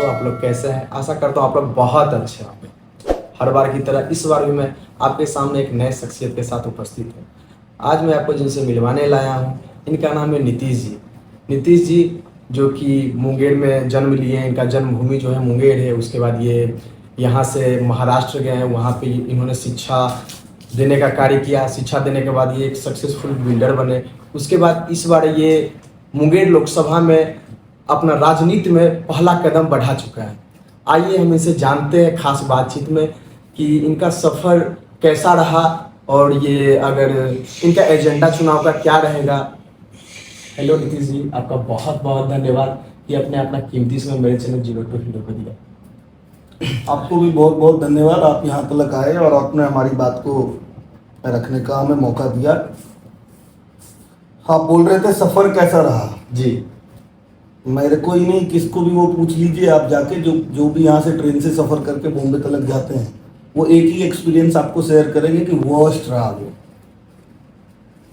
दोस्तों, आप लोग कैसे हैं? आशा करता हूँ आप लोग बहुत अच्छे होंगे। हर बार की तरह इस बार भी मैं आपके सामने एक नए शख्सियत के साथ उपस्थित हूँ। आज मैं आपको जिनसे मिलवाने लाया हूँ, इनका नाम है नीतीश जी। नीतीश जी जो कि मुंगेर में जन्म लिए हैं, इनका जन्मभूमि जो है मुंगेर है। उसके बाद ये यहाँ से महाराष्ट्र गए हैं, वहाँ पे इन्होंने शिक्षा देने का कार्य किया। शिक्षा देने के बाद ये एक सक्सेसफुल बिल्डर बने। उसके बाद इस बार ये मुंगेर लोकसभा में अपना राजनीति में पहला कदम बढ़ा चुका है। आइए हम इनसे जानते हैं खास बातचीत में कि इनका सफ़र कैसा रहा और ये अगर इनका एजेंडा चुनाव का क्या रहेगा। हेलो नीतीश जी, आपका बहुत बहुत धन्यवाद कि आपने अपना कीमती समय मेरे चैनल जीरो टू हीरो को दिया। आपको भी बहुत बहुत धन्यवाद, आप यहाँ तक आए और आपने हमारी बात को रखने का हमें मौका दिया। आप बोल रहे थे सफ़र कैसा रहा जी। मेरे को ही नहीं, किसको भी वो पूछ लीजिए आप जाके, जो भी यहाँ से ट्रेन से सफ़र करके बॉम्बे तक जाते हैं, वो एक ही एक्सपीरियंस आपको शेयर करेंगे कि वर्स्ट रहा वो।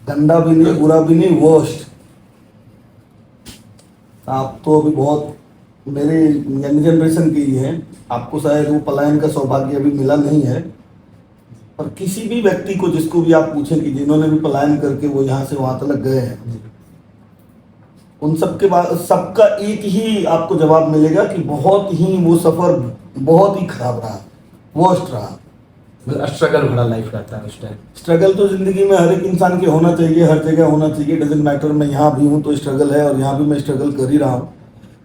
गंदा भी नहीं, बुरा भी नहीं, वर्स्ट। आप तो अभी बहुत मेरे यंग जनरेशन के ही हैं, आपको शायद वो पलायन का सौभाग्य अभी मिला नहीं है। पर किसी भी व्यक्ति को जिसको भी आप पूछें कि जिन्होंने भी पलायन करके वो यहाँ से वहाँ तक गए हैं, उन सबके बाद सबका एक ही आपको जवाब मिलेगा कि बहुत ही वो सफ़र बहुत ही खराब रहा, वर्स्ट रहा। स्ट्रगल भरा लाइफ रहता है उस टाइम। स्ट्रगल तो ज़िंदगी में हर एक इंसान के होना चाहिए, हर जगह होना चाहिए, डजेंट मैटर। मैं यहाँ भी हूँ तो स्ट्रगल है और यहाँ भी मैं स्ट्रगल कर ही रहा हूँ।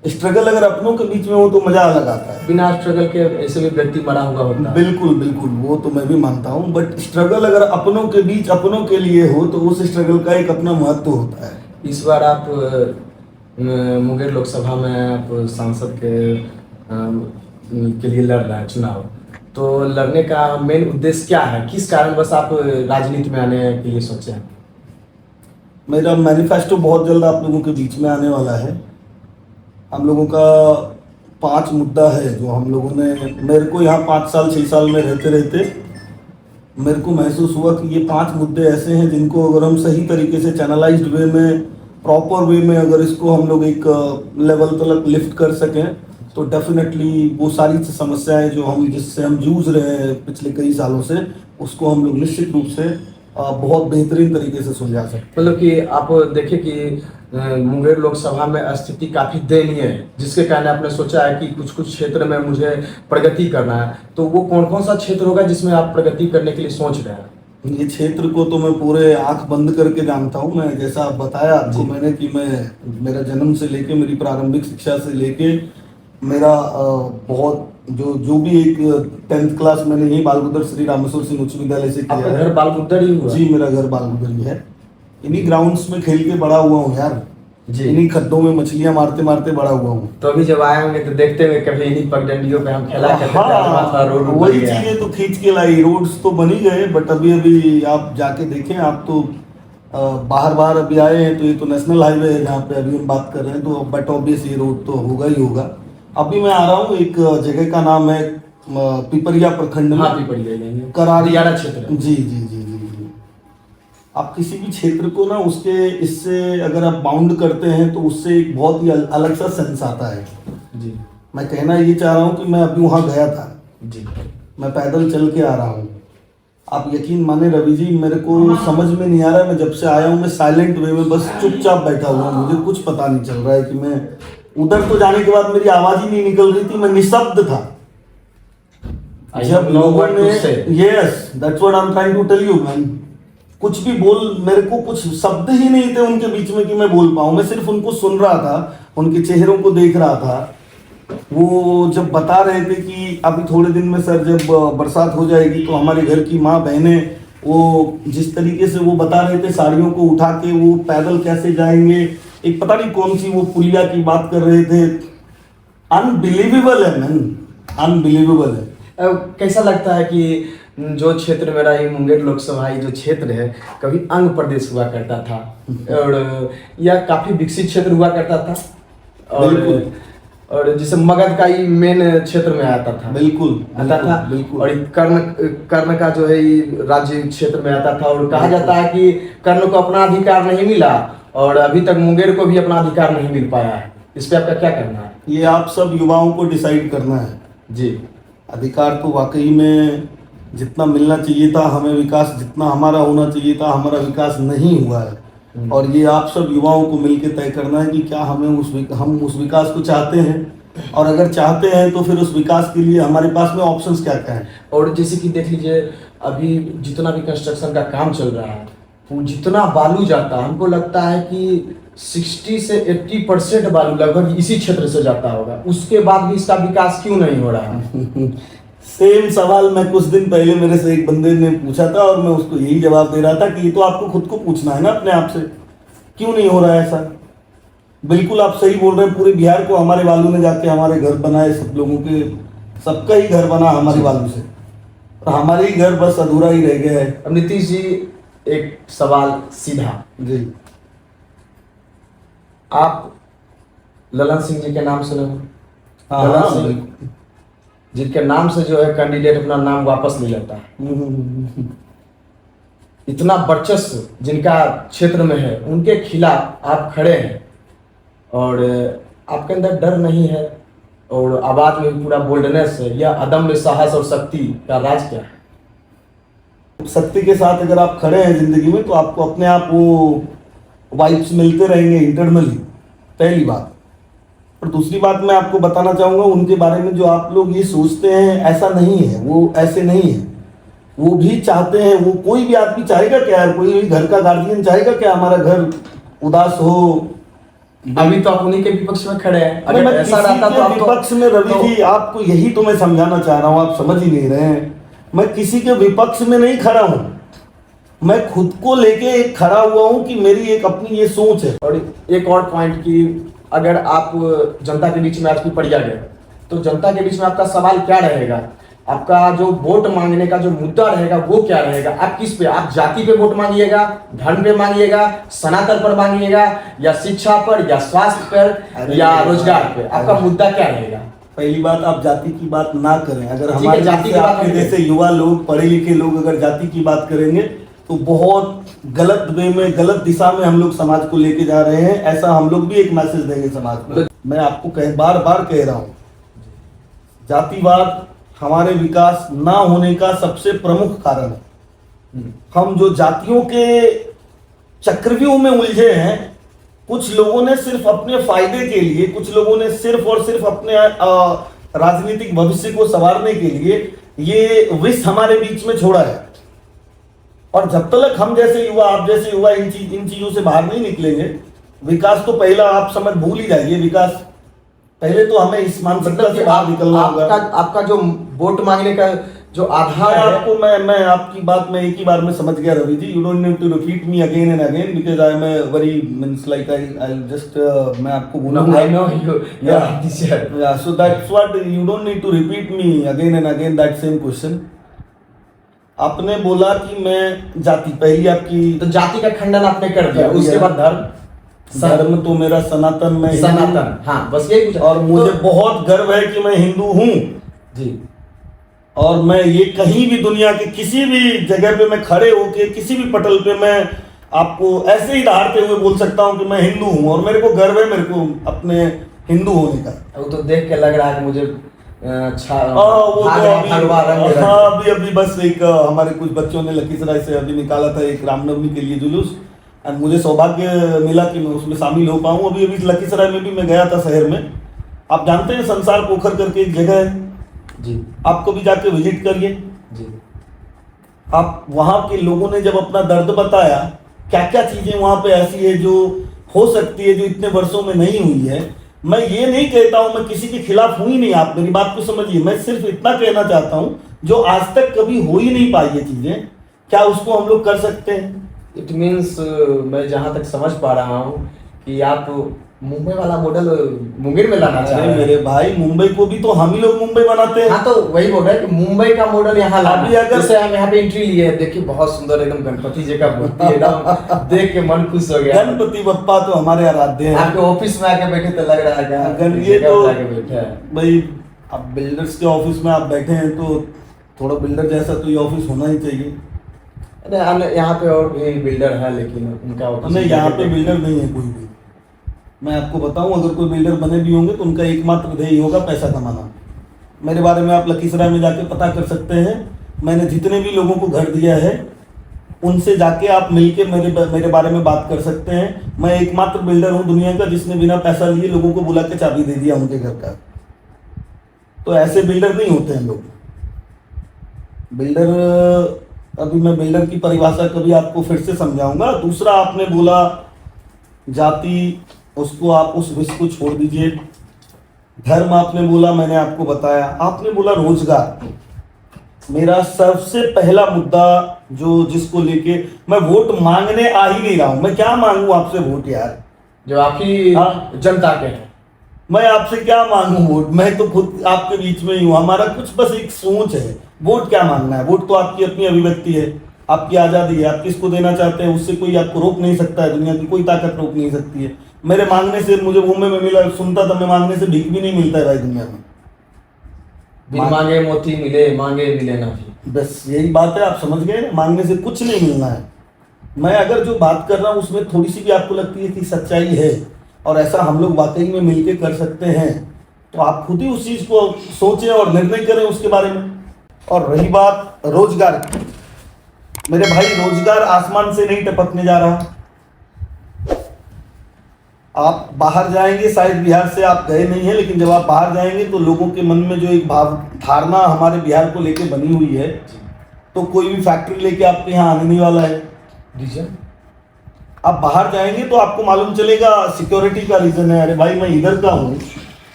स्ट्रगल अगर अपनों के बीच में हो तो मज़ा अलग आता है। बिना स्ट्रगल के ऐसे भी व्यक्ति मरा हुआ होता है। बिल्कुल बिल्कुल, वो तो मैं भी मानता हूँ, बट स्ट्रगल अगर अपनों के बीच अपनों के लिए हो तो उस स्ट्रगल का एक अपना महत्व होता है। इस बार आप मुंगेर लोकसभा में आप सांसद के लिए लड़ रहे हैं चुनाव, तो लड़ने का मेन उद्देश्य क्या है? किस कारण बस आप राजनीति में आने के लिए सोचे हैं? मेरा मैनिफेस्टो बहुत जल्द आप लोगों के बीच में आने वाला है। हम लोगों का 5 मुद्दा है जो हम लोगों ने, मेरे को यहाँ 5 साल 6 साल में रहते रहते मेरे को महसूस हुआ कि ये 5 मुद्दे ऐसे हैं जिनको अगर हम सही तरीके से चैनलाइज्ड वे में, प्रॉपर वे में अगर इसको हम लोग एक लेवल तक लिफ्ट कर सकें तो डेफिनेटली वो सारी समस्याएं जो जिससे हम जूझ रहे हैं पिछले कई सालों से, उसको हम लोग निश्चित रूप से बहुत बेहतरीन तरीके से सुलझा सकते। मतलब कि आप देखें कि मुंगेर लोकसभा में स्थिति काफ़ी दयनीय है, जिसके कारण आपने सोचा है कि कुछ कुछ क्षेत्र में मुझे प्रगति करना है। तो वो कौन कौन सा क्षेत्र होगा जिसमें आप प्रगति करने के लिए सोच रहे हैं? ये क्षेत्र को तो मैं पूरे आंख बंद करके जानता हूँ। मैं जैसा आप बताया आपको मैंने कि मैं मेरा जन्म से लेके, मेरी प्रारंभिक शिक्षा से लेके, मेरा बहुत जो भी एक 10th क्लास मैंने यही बालगुदर श्री रामेश्वर सिंह उच्च विद्यालय से किया है। घर बालगुदर ही हुआ? जी, मेरा घर बालगुदर ही है। इन्हीं ग्राउंड्स में खेल के बड़ा हुआ हूँ यार जी। इन्हीं खड्डों में मछलियां मारते मारते बड़ा हुआ हूँ। तो अभी जब आए होंगे तो देखते हुए कभी इन्हीं पगडंडियों पे हम खेला करते थे। रोड वही चीजें तो खींच के लाई। रोड्स तो बन ही गए, बट अभी आप जाके देखें, आप तो बाहर अभी आए हैं तो ये तो नेशनल हाईवे है जहाँ पे अभी हम बात कर रहे हैं, तो बट ऑब्वियस ये रोड तो होगा ही होगा। अभी मैं आ रहा हूँ, एक जगह का नाम है पिपरिया प्रखंड में, करारियाड़ा क्षेत्र। जी जी जी जी जी। आप किसी भी क्षेत्र को ना उसके इससे अगर आप बाउंड करते हैं तो उससे एक बहुत ही अलग सा सेंस आता है जी। मैं कहना ये चाह रहा हूँ कि मैं अभी वहाँ गया था जी, मैं पैदल चल के आ रहा हूँ। आप यकीन माने रवि जी, मेरे को समझ में नहीं आ रहा है, मैं जब से आया हूँ मैं साइलेंट वे में बस चुपचाप बैठा हुआ हूँ। मुझे कुछ पता नहीं चल रहा है कि मैं उधर तो जाने के बाद मेरी आवाज ही नहीं निकल रही थी, मैं निशब्द था। जब लोगों ने, yes that's what I am trying to tell you man, कुछ भी बोल, मेरे को कुछ शब्द ही नहीं थे उनके बीच में कि मैं बोल पाऊँ। मैं सिर्फ उनको सुन रहा था, उनके चेहरों को देख रहा था। वो जब बता रहे थे कि अभी थोड़े दिन में सर जब बरसात हो जाएगी तो हमारे घर की माँ बहनें, वो जिस तरीके से वो बता रहे थे साड़ियों को उठा के वो पैदल कैसे जाएंगे, एक पता नहीं कौन सी वो पुलिया की बात कर रहे थे। अनबिलीवेबल है मैन, अनबिलीवेबल है। कैसा लगता है कि जो क्षेत्र मेरा ये मुंगेर लोकसभा जो क्षेत्र है कभी अंग प्रदेश हुआ करता था और या काफी विकसित क्षेत्र हुआ करता था और जिसे मगध का ही मेन क्षेत्र में आता था। बिल्कुल आता था बिल्कुल। और कर्ण का जो है राज्य क्षेत्र में आता था और कहा जाता है कि कर्ण को अपना अधिकार नहीं मिला और अभी तक मुंगेर को भी अपना अधिकार नहीं मिल पाया है। इस पे आपका क्या कहना है? ये आप सब युवाओं को डिसाइड करना है। जी अधिकार तो वाकई में जितना मिलना चाहिए था हमें, विकास जितना हमारा होना चाहिए था, हमारा विकास नहीं हुआ है। और ये आप सब युवाओं को मिलकर तय करना है कि क्या हम उस विकास को चाहते हैं, और अगर चाहते हैं तो फिर उस विकास के लिए हमारे पास में ऑप्शंस क्या क्या हैं। और जैसे कि देख लीजिए, अभी जितना भी कंस्ट्रक्शन का काम चल रहा है, वो जितना बालू जाता है, हमको लगता है कि 60 से 80% बालू लगभग इसी क्षेत्र से जाता होगा। उसके बाद भी इसका विकास क्यों नहीं हो रहा है? सेम सवाल मैं कुछ दिन पहले मेरे से एक बंदे ने पूछा था, और मैं उसको यही जवाब दे रहा था कि ये तो आपको खुद को पूछना है ना अपने आप से, क्यों नहीं हो रहा है ऐसा। बिल्कुल आप सही बोल रहे हैं, पूरे बिहार को हमारे बालू ने जाके हमारे घर बनाए, सब लोगों के, सबका ही घर बना हमारे बालू से, और हमारे ही घर बस अधूरा ही रह गया है। अब नीतीश जी, एक सवाल सीधा जी, आप ललन सिंह जी के नाम सुने हो? हाँ ललन हाँ, सिंह, बिल्कुल। जिनके नाम से जो है कैंडिडेट अपना नाम वापस ले लेता है। इतना वर्चस्व जिनका क्षेत्र में है, उनके खिलाफ आप खड़े हैं और आपके अंदर डर नहीं है, और आवाज में पूरा बोल्डनेस है। यह अदम्य साहस और शक्ति का राज क्या है? शक्ति के साथ अगर आप खड़े हैं जिंदगी में, तो आपको अपने आप वो वाइब्स मिलते रहेंगे इंटरनली, पहली बात। और दूसरी बात मैं आपको बताना चाहूँगा उनके बारे में, जो आप लोग ये सोचते हैं ऐसा नहीं है, वो ऐसे नहीं है। वो भी चाहते हैं, वो कोई भी आदमी चाहेगा क्या यार, कोई भी घर का गार्जियन चाहेगा क्या हमारा घर उदास हो। अभी तो आप उन्हीं के विपक्ष में खड़े हैं। अगर अगर ऐसा रहता तो आप विपक्ष में, रवि जी आपको यही तो मैं समझाना चाह रहा हूँ, आप समझ ही नहीं रहे हैं। मैं किसी के विपक्ष में नहीं खड़ा हूँ, मैं खुद को लेके एक खड़ा हुआ हूँ कि मेरी एक अपनी ये सोच है। और एक और पॉइंट कि अगर आप जनता के बीच में आपकी पड़िया गए, तो जनता के बीच में आपका सवाल क्या रहेगा? आपका जो वोट मांगने का जो मुद्दा रहेगा वो क्या रहेगा? आप किस पे, आप जाति पे वोट मांगिएगा, धर्म पे मांगिएगा, सनातन पर मांगिएगा, या शिक्षा पर, या स्वास्थ्य पर, या रोजगार पे? आपका मुद्दा क्या रहेगा? पहली बात, आप जाति की बात ना करें। अगर ठीक है, हमारे जाति की बात आपके करेंगे। जैसे युवा लोग, पढ़े लिखे लोग अगर जाति की बात करेंगे तो बहुत गलत वे में, गलत दिशा में हम लोग समाज को लेके जा रहे हैं। ऐसा हम लोग भी एक मैसेज देंगे समाज को। मैं आपको बार बार कह रहा हूँ, जातिवाद हमारे विकास ना होने का सबसे प्रमुख कारण है। हम जो जातियों के चक्रव्यूह में उलझे हैं, कुछ लोगों ने सिर्फ अपने फायदे के लिए, कुछ लोगों ने सिर्फ और सिर्फ अपने राजनीतिक भविष्य को संवारने के लिए ये विष हमारे बीच में छोड़ा है। और जब तक हम जैसे युवा, आप जैसे युवा इन चीजों से बाहर नहीं निकलेंगे, विकास तो पहला आप समझ भूल ही जाइए। विकास पहले तो हमें इस मानसिकता से बाहर निकलना होगा। आपका जो वोट मांगने का जो आधार है, आपको मैं आपकी बात में एक ही बार में समझ गया Ravi ji. You don't need to repeat me again and again because I am very means like I just मैं आपको बोलूंगा। I know you are teacher. Yeah, so that's what you don't need to repeat me again and again that same question. आपने बोला कि मैं जाति, पहली आपकी तो जाति का खंडन आपने कर दिया, उसके बाद धर्म तो मेरा सनातन, में सनातन, हाँ बस यही पूछा। और मुझे बहुत गर्व है कि मैं हिंदू हूँ जी। और मैं ये कहीं भी दुनिया के किसी भी जगह पे मैं खड़े होके, किसी भी पटल पे मैं आपको ऐसे ही दहाड़ते हुए बोल सकता हूँ कि मैं हिंदू हूँ, और मेरे को गर्व है मेरे को अपने हिंदू होने का। वो तो देख के लग रहा है कि मुझे वो तो अभी बस एक हमारे कुछ बच्चों ने लखीसराय से अभी निकाला था एक रामनवमी के लिए जुलूस, और मुझे सौभाग्य मिला कि मैं उसमें शामिल हो पाऊँ। अभी लखीसराय में भी मैं गया था शहर में। आप जानते हैं संसार पोखर करके एक जगह है जी, आपको भी जाके विजिट करिए जी। आप वहाँ के लोगों ने जब अपना दर्द बताया, क्या क्या चीजें वहाँ पे ऐसी है जो हो सकती है, जो इतने वर्षों में नहीं हुई है। मैं ये नहीं कहता हूँ, मैं किसी के खिलाफ हूँ ही नहीं, आप मेरी बात को समझिए। मैं सिर्फ इतना कहना चाहता हूँ, जो आज तक कभी हो ही नहीं पाई ये चीजें, क्या उसको हम लोग कर सकते हैं? इट मीन्स मैं जहाँ तक समझ पा रहा हूँ कि आप मुंबई वाला मॉडल मुंगेर में लाना चाह रहे हैं। मेरे भाई, मुंबई को भी तो हम ही लोग मुंबई बनाते हैं। हाँ, तो वही बोल रहे हैं कि मुंबई का मॉडल यहाँ लाना। अभी अगर जैसे हम यहाँ पे एंट्री लिए हैं, देखिए बहुत सुंदर एकदम गणपति जी का मूर्ति है, एकदम देख के मन खुश हो गया। गणपति बप्पा तो हमारे आराध्य हैं। आपके ऑफिस में आके बैठे तो लग रहा है कि ये तो बैठे हैं भाई, अब बिल्डर्स के ऑफिस में आप बैठे हैं तो थोड़ा बिल्डर जैसा तो ये ऑफिस होना ही चाहिए। अरे यहाँ पे और भी बिल्डर है, लेकिन उनका ऑफिस नहीं, यहाँ पे बिल्डर नहीं है कोई भी। मैं आपको बताऊं, अगर कोई बिल्डर बने भी होंगे तो उनका एकमात्र ध्येय होगा पैसा कमाना। मेरे बारे में आप लखीसराय में जाके पता कर सकते हैं। मैंने जितने भी लोगों को घर दिया है उनसे जाके आप मिलके मेरे बारे में बात कर सकते हैं। मैं एकमात्र बिल्डर हूं दुनिया का जिसने बिना पैसा लिए लोगों को बुला के चाबी दे दिया उनके घर का। तो ऐसे बिल्डर नहीं होते हैं लोग। बिल्डर, अभी मैं बिल्डर की परिभाषा कभी आपको फिर से समझाऊंगा। दूसरा, आपने बोला जाति, उसको आप उस विषय को छोड़ दीजिए। धर्म आपने बोला, मैंने आपको बताया। आपने बोला रोजगार। मेरा सबसे पहला मुद्दा जो जिसको लेके मैं वोट मांगने आ ही नहीं रहा हूं। मैं क्या मांगू आपसे वोट यार, जो आपकी हाँ। जनता के हैं। मैं आपसे क्या मांगू वोट? मैं तो खुद आपके बीच में ही हूँ। हमारा कुछ बस एक सोच है। वोट क्या मांगना है? वोट तो आपकी अपनी अभिव्यक्ति है, आपकी आज़ादी है। आप किसको देना चाहते हैं उससे कोई आपको रोक नहीं सकता है। दुनिया की कोई ताकत रोक नहीं सकती है। मेरे मांगने से, मुझे मुंबई में मिला, सुनता था मैं, मांगने से भीख भी नहीं मिलता है भाई दुनिया में। बिन मांगे मोती मिले, मांगे मिले ना भी। बस यही बात है, आप समझ गए ना। मांगने से कुछ नहीं मिलना है। मैं अगर जो बात कर रहा हूँ उसमें थोड़ी सी भी आपको लगती है कि सच्चाई है और ऐसा हम लोग वाकई में मिलके कर सकते हैं, तो आप खुद ही उस चीज को सोचें और निर्णय करें उसके बारे में। और रही बात रोजगार की, मेरे भाई रोजगार आसमान से नहीं टपकने जा रहा। आप बाहर जाएंगे, शायद बिहार से आप गए नहीं है, लेकिन जब आप बाहर जाएंगे तो लोगों के मन में जो एक धारणा हमारे बिहार को लेके बनी हुई है, तो कोई भी फैक्ट्री लेके आपके यहाँ आने नहीं वाला है। रीजन? आप बाहर जाएंगे तो आपको मालूम चलेगा, सिक्योरिटी का रीजन है। अरे भाई मैं इधर का हूँ,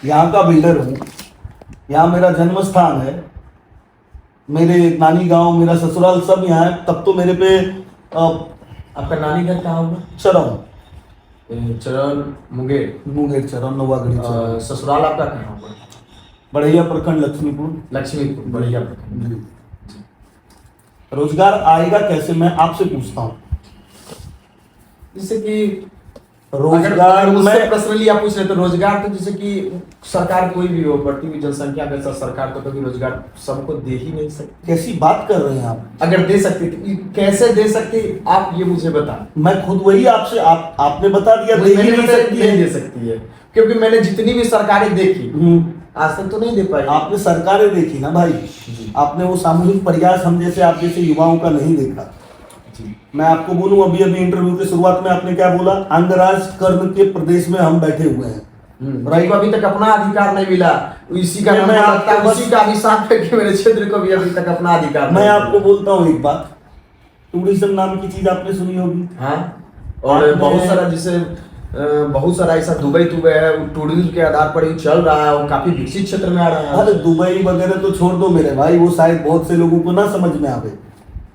यहाँ का बिल्डर हूँ, यहाँ मेरा जन्म स्थान है, मेरे नानी गांव, मेरा ससुराल सब यहाँ है। तब तो मेरे पे आपका नानी घर कहाँ होगा? चरण, चरण मुंगेर। मुंगेर चरण, नवागढ़ी। ससुराल आपका कहाँ होगा? बढ़िया प्रखंड, लक्ष्मीपुर। लक्ष्मीपुर, बढ़िया प्रखंड। जी। रोजगार आएगा कैसे, मैं आपसे पूछता हूँ। जैसे कि रोजगार में पर्सनली आप पूछ रहे तो रोजगार तो जैसे कि सरकार कोई भी हो, बढ़ती हुई जनसंख्या के साथ सरकार तो कभी रोजगार सबको दे ही नहीं सकती। कैसी बात कर रहे हैं आप? अगर दे सकती तो कैसे दे सकती, आप ये मुझे बता। मैं खुद वही आपसे, आपने बता दिया दे ही नहीं सकती है। नहीं दे सकती है, क्योंकि मैंने जितनी भी सरकारें देखी आज तक तो नहीं दे पाई। आपने सरकारें देखी ना भाई, आपने वो सामूहिक प्रयास हम जैसे आप जैसे युवाओं का नहीं देखा। मैं आपको बोलूं, अभी अभी इंटरव्यू की शुरुआत में आपने क्या बोला? अंगराज कर्ण के प्रदेश में हम बैठे हुए हैं। राइट, अभी तक अपना अधिकार नहीं मिला। इसी का मैं आपको उसी का अभिशाप है कि मेरे क्षेत्र को भी अभी तक अपना अधिकार मैं आपको बोलता हूँ एक बात, टूरिज्म नाम की चीज आपने सुनी होगी। हाँ, और बहुत सारा जैसे बहुत सारा ऐसा दुबई है, टूरिज्म के आधार पर ही चल रहा है, वो काफी विकसित क्षेत्र में आ रहा है। अरे दुबई वगैरह तो छोड़ दो मेरे भाई, वो शायद बहुत से लोगों को ना समझ में आवे।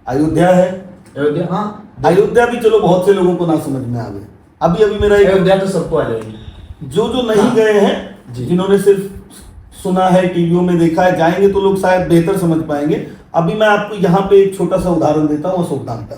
अयोध्या है, अयोध्या, हाँ अयोध्या भी चलो बहुत से लोगों को ना समझ में आवे। अभी मेरा अयोध्या तो सबको आ जाएगी। जो नहीं गए हैं, जिन्होंने सिर्फ सुना है, टीवियों में देखा है, जाएंगे तो लोग शायद बेहतर समझ पाएंगे। अभी मैं आपको यहाँ पे एक छोटा सा उदाहरण देता हूँ अशोकधाम का।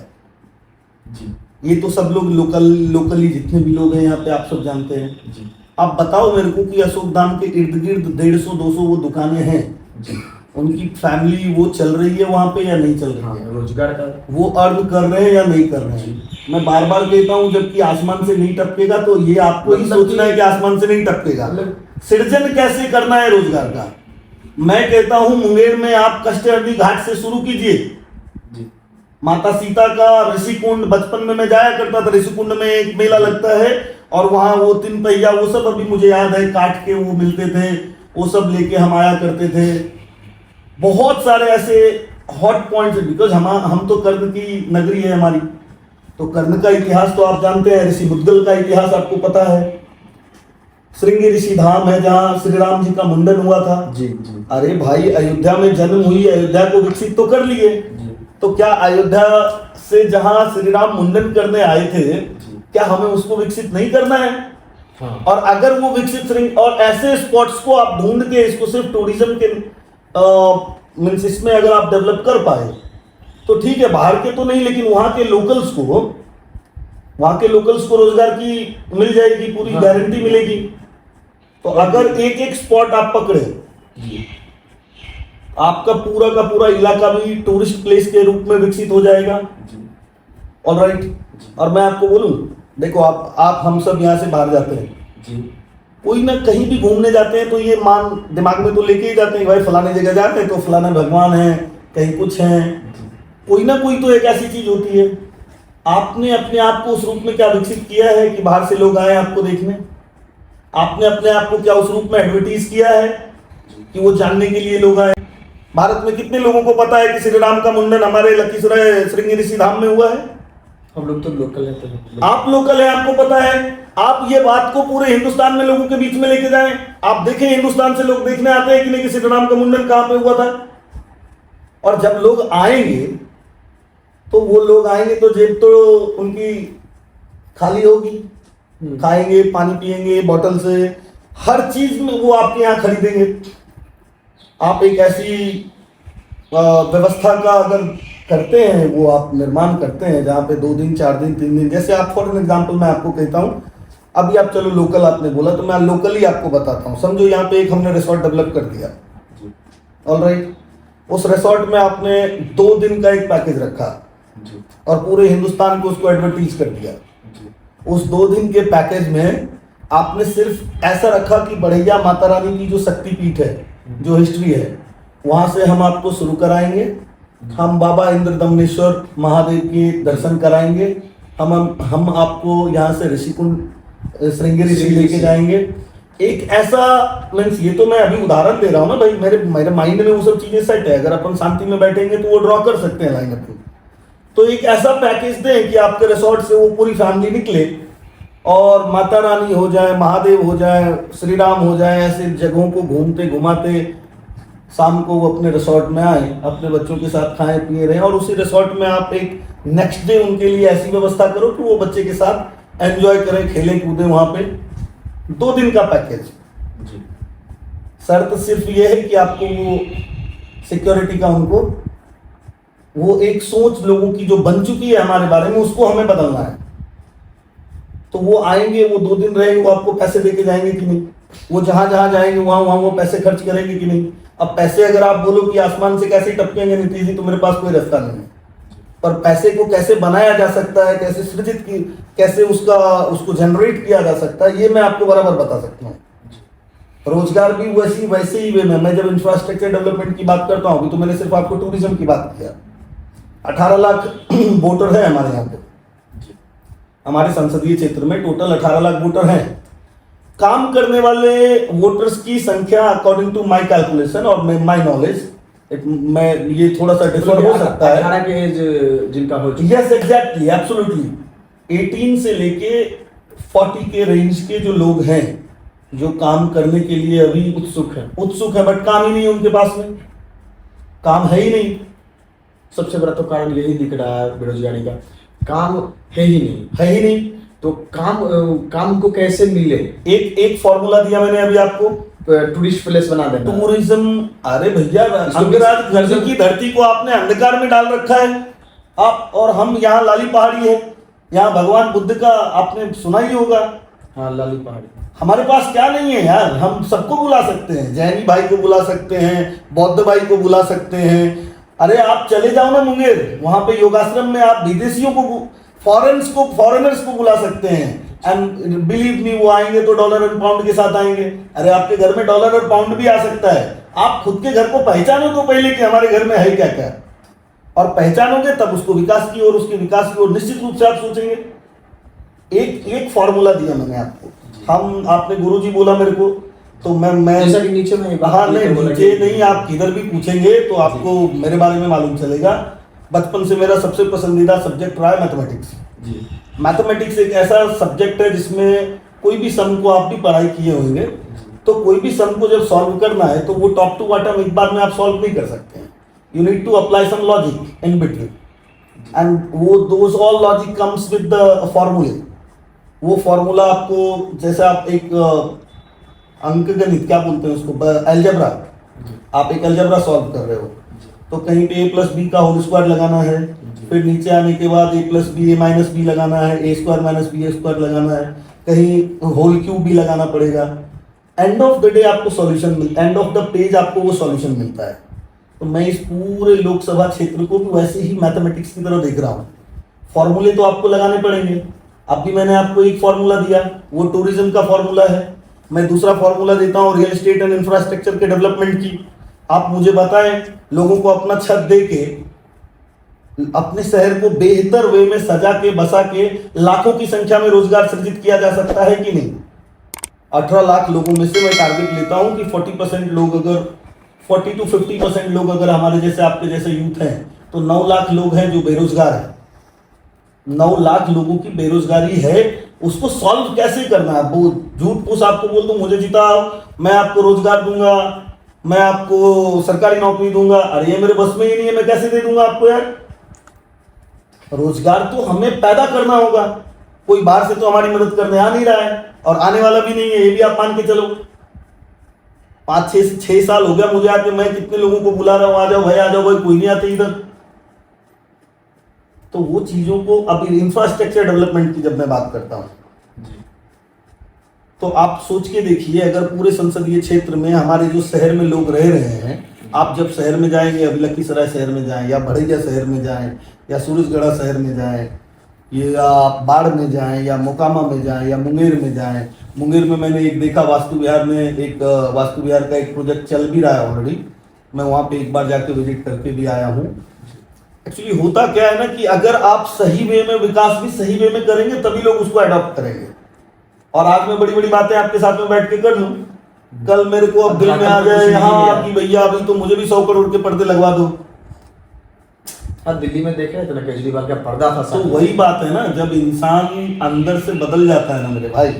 जी, ये तो सब लोग लोकली जितने भी लोग हैं यहाँ पे आप सब जानते हैं। जी, आप बताओ मेरे को कि अशोकधाम के इर्द गिर्द 150-200 वो दुकानें हैं, जी, उनकी फैमिली वो चल रही है वहां पे या नहीं चल रही है? रोजगार का वो अर्न कर रहे हैं या नहीं कर रहे हैं? मैं बार बार कहता हूँ, जबकि आसमान से नहीं टपकेगा तो ये आपको ही सोचना है कि आसमान से नहीं टपकेगा। सृजन कैसे करना है रोजगार का? मैं कहता हूँ मुंगेर में आप कष्टहरणी घाट से शुरू कीजिए। माता सीता का ऋषिकुंड, बचपन में मैं जाया करता था, ऋषिकुंड में एक मेला लगता है और वहां वो 3 पहिया वो सब अभी मुझे याद है, काट के वो मिलते थे, वो सब लेके हम आया करते थे। बहुत सारे ऐसे हॉट पॉइंट्स, बिकॉज हम तो कर्ण की नगरी है हमारी, तो कर्ण का इतिहास तो आप जानते हैं, ऋषि मुद्गल का इतिहास आपको पता है। श्रृंगी ऋषि धाम है जहां श्री राम जी का मुंडन हुआ था। जी, जी। अरे भाई अयोध्या में जन्म हुई, अयोध्या को विकसित तो कर लिए। तो क्या अयोध्या से जहां श्री राम मुंडन करने आए थे, क्या हमें उसको विकसित नहीं करना है? हाँ। और अगर वो विकसित और ऐसे स्पॉट्स को आप ढूंढ के इसको सिर्फ टूरिज्म के मीन्स इसमें अगर आप डेवलप कर पाए तो ठीक है, बाहर के तो नहीं, लेकिन वहां के लोकल्स को रोजगार की मिल जाएगी, पूरी गारंटी मिलेगी। तो अगर एक एक स्पॉट आप पकड़े, आपका पूरा का पूरा इलाका भी टूरिस्ट प्लेस के रूप में विकसित हो जाएगा। ऑलराइट। और मैं आपको बोलूं, देखो आप हम सब यहाँ से बाहर जाते हैं, जी कोई ना कहीं भी घूमने जाते हैं तो ये मान दिमाग में तो लेके ही जाते हैं कि भाई फलाने जगह जाते हैं तो फलाना भगवान है, कहीं कुछ है, कोई ना कोई तो एक ऐसी चीज होती है। आपने अपने आप को उस रूप में क्या विकसित किया है कि बाहर से लोग आए आपको देखने? आपने अपने आप को क्या उस रूप में एडवर्टीज किया है कि वो जानने के लिए लोग आए? भारत में कितने लोगों को पता है कि श्री राम का मुंडन हमारे लखीसराय श्रृंगेरी ऋषि धाम में हुआ है? हम लोग तो लोकल है तो आप लोकल है, आपको पता है। आप ये बात को पूरे हिंदुस्तान में लोगों के बीच में लेके जाएं। आप देखें हिंदुस्तान से लोग देखने आते हैं कि नहीं कि श्री राम का मुंडन कहां पे हुआ था। और जब लोग आएंगे तो वो लोग आएंगे तो जेब तो उनकी खाली होगी, खाएंगे, पानी पिएंगे बॉटल से, हर चीज में वो आपके यहाँ खरीदेंगे। आप एक ऐसी व्यवस्था का अगर करते हैं, वो आप निर्माण करते हैं जहाँ पे 2 दिन 4 दिन 3 दिन, जैसे आप फॉर एग्जाम्पल मैं आपको कहता हूँ, अभी आप चलो लोकल आपने बोला तो मैं लोकल ही आपको बताता हूँ। समझो यहाँ पे एक हमने रिसोर्ट डेवलप कर दिया, ऑलराइट। उस रिसोर्ट में आपने 2 दिन का एक पैकेज रखा और पूरे हिंदुस्तान को उसको एडवर्टीज कर दिया। उस 2 दिन के पैकेज में आपने सिर्फ ऐसा रखा कि बढ़ैया माता रानी की जो शक्तिपीठ है, जो हिस्ट्री है, वहां से हम आपको शुरू कराएंगे। हम बाबा इंद्रदमनेश्वर महादेव के दर्शन कराएंगे। हम आपको यहाँ से ऋषिकुंड श्रृंगेरी ऋषि लेके जाएंगे। एक ऐसा मीन्स, ये तो मैं अभी उदाहरण दे रहा हूँ ना भाई, मेरे माइंड में वो सब चीजें सेट है। अगर अपन शांति में बैठेंगे तो वो ड्रॉ कर सकते हैं लाइनअप को। तो एक ऐसा पैकेज दें कि आपके रिसोर्ट से वो पूरी फैमिली निकले और माता रानी हो जाए, महादेव हो जाए, श्री राम हो जाए, ऐसे जगहों को घूमते घुमाते शाम को वो अपने रिसोर्ट में आए, अपने बच्चों के साथ खाएं पिए रहें। और उसी रिसोर्ट में आप एक नेक्स्ट डे उनके लिए ऐसी व्यवस्था करो कि वो बच्चे के साथ एंजॉय करें, खेलें कूदें वहां पे। 2 दिन का पैकेज। शर्त सिर्फ ये है कि आपको वो सिक्योरिटी का, उनको वो एक सोच लोगों की जो बन चुकी है हमारे बारे में, उसको हमें बदलना है। तो वो आएंगे, वो 2 दिन रहेंगे, वो आपको पैसे देके जाएंगे कि नहीं? वो जहां जहां जाएंगे वहां वहां वो पैसे खर्च करेंगे कि नहीं? अब पैसे अगर आप बोलो कि आसमान से कैसे टपकेंगे नीतीश जी, तो मेरे पास कोई रास्ता नहीं है। पर पैसे को कैसे बनाया जा सकता है, कैसे सृजित की, कैसे उसको जनरेट किया जा सकता है, ये मैं आपको बराबर बता सकता हूँ। रोजगार भी वैसे ही वे में, मैं जब इंफ्रास्ट्रक्चर डेवलपमेंट की बात करता हूँ, तो मैंने सिर्फ आपको टूरिज्म की बात किया। 18 लाख वोटर है हमारे यहाँ पे, हमारे संसदीय क्षेत्र में टोटल 18 लाख वोटर हैं। काम करने वाले वोटर्स की संख्या अकॉर्डिंग टू माय कैलकुलेशन और माय नॉलेज, मैं ये थोड़ा सा डिफर हो सकता है। 18 के एज जिनका हो चुका, यस एग्जैक्टली, एब्सोल्युटली 18 से लेके 40 के रेंज के जो लोग हैं, जो काम करने के लिए अभी उत्सुक है, बट काम ही नहीं है उनके पास में, काम है ही नहीं। सबसे बड़ा तो कारण यही दिख रहा है बेरोजगारी का, काम है ही नहीं। तो काम को कैसे मिले? एक फॉर्मूला दिया मैंने अभी आपको, टूरिस्ट प्लेस बना देना, टूरिज्म। अरे भैया, अंगराज गर्ज की धरती को आपने अंधकार में डाल रखा है आप, और हम यहाँ लाली पहाड़ी है, यहाँ भगवान बुद्ध का आपने सुना ही होगा। हाँ, लाली पहाड़ी। हमारे पास क्या नहीं है यार, हम सबको बुला सकते हैं, जैनी भाई को बुला सकते हैं, बौद्ध भाई को बुला सकते हैं। अरे आप चले जाओ ना मुंगेर, वहां पे योगाश्रम में आप विदेशियों को, फॉरेनर्स को बुला सकते हैं। एंड बिलीव मी, वो आएंगे तो डॉलर एंड पाउंड के साथ आएंगे। अरे आपके घर में डॉलर और पाउंड भी आ सकता है। आप खुद के घर को पहचानो तो पहले कि हमारे घर में है क्या क्या, और पहचानोगे तब उसको विकास की ओर, उसके विकास की ओर निश्चित रूप से आप सोचेंगे। एक फॉर्मूला दिया मैंने आपको, आपने गुरुजी बोला मेरे को, तो मैं जैसा कि नीचे में, हाँ नहीं, नीचे नहीं, आप किधर भी पूछेंगे तो आपको मेरे बारे में मालूम चलेगा। बचपन से मेरा सबसे पसंदीदा सब्जेक्ट रहा है मैथमेटिक्स। मैथमेटिक्स एक ऐसा सब्जेक्ट है जिसमें कोई भी सम को, आप भी पढ़ाई किए होंगे, तो कोई भी सम को जब सॉल्व करना है तो वो टॉप टू बॉटम एक बार में आप सॉल्व नहीं कर सकते हैं। You need to apply some logic in between, and वो those all logic comes with the formulae. वो फॉर्मूला आपको, जैसे आप एक अंकगणित क्या बोलते हैं उसको, अलजेब्रा, आप एक अलजेब्रा सॉल्व कर रहे हो तो कहीं पे a प्लस बी का होल स्क्वायर लगाना है, फिर नीचे आने के बाद a plus B a minus B लगाना है, a square minus B a square लगाना है, कहीं होल क्यूब भी लगाना पड़ेगा। एंड ऑफ द डे आपको solution end of the page आपको वो सॉल्यूशन मिलता है। तो मैं इस पूरे लोकसभा क्षेत्र को भी वैसे ही मैथमेटिक्स की तरह देख रहा हूँ। फॉर्मूले तो आपको लगाने पड़ेंगे, अभी मैंने आपको एक फॉर्मूला दिया, वो टूरिज्म का फॉर्मूला है। मैं दूसरा फॉर्मूला देता हूँ रियल एस्टेट एंड इंफ्रास्ट्रक्चर के डेवलपमेंट की। आप मुझे बताएं, लोगों को अपना छत दे के अपने शहर को बेहतर वे में सजा के बसा के लाखों की संख्या में रोजगार सृजित किया जा सकता है कि नहीं? 18 लाख लोगों में से मैं टारगेट लेता हूं कि 40% लोग, अगर 40 to 50% लोग अगर हमारे जैसे आपके जैसे यूथ हैं, तो 9 लाख लोग हैं जो बेरोजगार हैं। 9 लाख लोगों की बेरोजगारी है, उसको सॉल्व कैसे करना है? वो झूठ फूस आपको बोल दूं मुझे जिताओ, मैं आपको रोजगार दूंगा, मैं आपको सरकारी नौकरी दूंगा, अरे ये मेरे बस में ही नहीं है, मैं कैसे दे दूंगा आपको यार? रोजगार तो हमें पैदा करना होगा। कोई बाहर से तो हमारी मदद करने आ नहीं रहा है और आने वाला भी नहीं है, ये भी आप मान के चलो। 5-6 साल हो गया मुझे आके, मैं कितने लोगों को बुला रहा हूं, आ जाओ भाई, आ जाओ भाई, कोई नहीं आते इधर। तो वो चीजों को, अभी इंफ्रास्ट्रक्चर डेवलपमेंट की जब मैं बात करता हूं, तो आप सोच के देखिए, अगर पूरे संसदीय क्षेत्र में हमारे जो शहर में लोग रह रहे हैं, आप जब शहर में जाएंगे, अभी लखीसराय शहर में जाएं या भड़ैया शहर में जाएं या सूरजगढ़ा शहर में जाएं या बाढ़ में जाएं या मोकामा में जाएं या मुंगेर में जाएं। मुंगेर में मैंने एक देखा, वास्तु विहार में एक वास्तु विहार का एक प्रोजेक्ट चल भी रहा है ऑलरेडी। मैं वहाँ पे एक बार जाके विजिट करके भी आया हूँ। एक्चुअली होता क्या है ना कि अगर आप सही वे में विकास भी सही वे में करेंगे तभी लोग उसको अडॉप्ट करेंगे। और आज मैं बड़ी बड़ी बातें आपके साथ में बैठ के कर लूँ, कल मेरे को अब दिल में आ जाए यहाँ कि भैया अभी तो मुझे भी 100 करोड़ के पर्दे लगवा दो। हाँ, दिल्ली में देखे तो केजरीवाल का पर्दा था। तो वही बात है ना, जब इंसान अंदर से बदल जाता है ना मेरे भाई,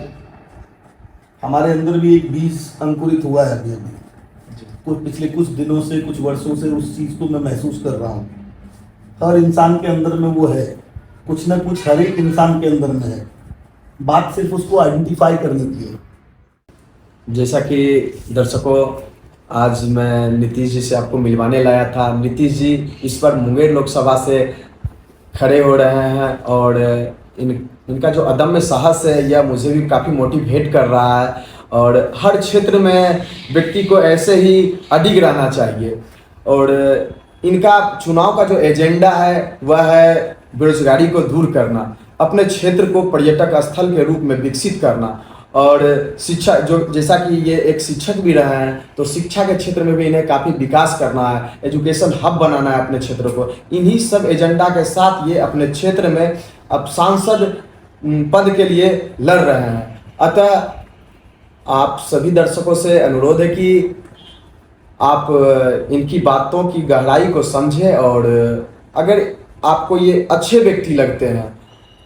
हमारे अंदर भी एक बीज अंकुरित हुआ है अभी कुछ पिछले कुछ दिनों से, कुछ वर्षों से उस चीज को मैं महसूस कर रहा हूँ। हर इंसान के अंदर में वो है, कुछ ना कुछ हर एक इंसान के अंदर में है। बात सिर्फ उसको आइडेंटिफाई करने की है। जैसा कि दर्शकों, आज मैं नीतीश जी से आपको मिलवाने लाया था। नीतीश जी इस बार मुंगेर लोकसभा से खड़े हो रहे हैं और इनका जो अदम्य साहस है यह मुझे भी काफ़ी मोटिवेट कर रहा है। और हर क्षेत्र में व्यक्ति को ऐसे ही अडिग रहना चाहिए। और इनका चुनाव का जो एजेंडा है वह है बेरोजगारी को दूर करना, अपने क्षेत्र को पर्यटक स्थल के रूप में विकसित करना। और शिक्षा, जो जैसा कि ये एक शिक्षक भी रहे हैं, तो शिक्षा के क्षेत्र में भी इन्हें काफ़ी विकास करना है, एजुकेशन हब बनाना है अपने क्षेत्र को। इन्हीं सब एजेंडा के साथ ये अपने क्षेत्र में अब सांसद पद के लिए लड़ रहे हैं। अतः आप सभी दर्शकों से अनुरोध है कि आप इनकी बातों की गहराई को समझें और अगर आपको ये अच्छे व्यक्ति लगते हैं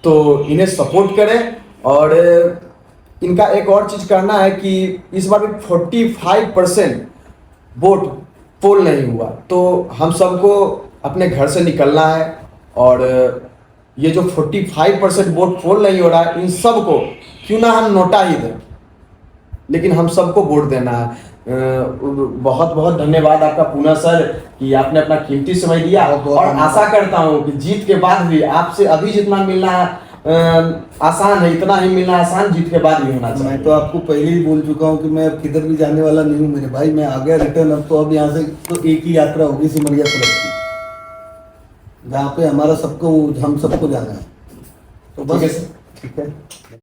तो इन्हें सपोर्ट करें। और इनका एक और चीज़ करना है कि इस बार 45% वोट पोल नहीं हुआ, तो हम सबको अपने घर से निकलना है। और ये जो 45% वोट पोल नहीं हो रहा है, इन सब को क्यों ना हम नोटा ही दें, लेकिन हम सबको वोट देना है। बहुत बहुत धन्यवाद आपका पूना सर कि आपने अपना कीमती समय दिया। और आशा करता हूँ कि जीत के बाद भी आपसे अभी जितना मिलना आसान है, इतना ही मिलना आसान जीत के बाद भी होना चाहिए। मैं तो आपको पहले ही बोल चुका हूँ कि मैं अब किधर भी जाने वाला नहीं हूँ मेरे भाई। मैं आ गया रिटर्न। अब तो अब यहाँ से तो एक ही यात्रा होगी सिमरिया तरफ की, जहाँ पे हमारा सबको, हम सबको जाना है। तो बस ठीक है।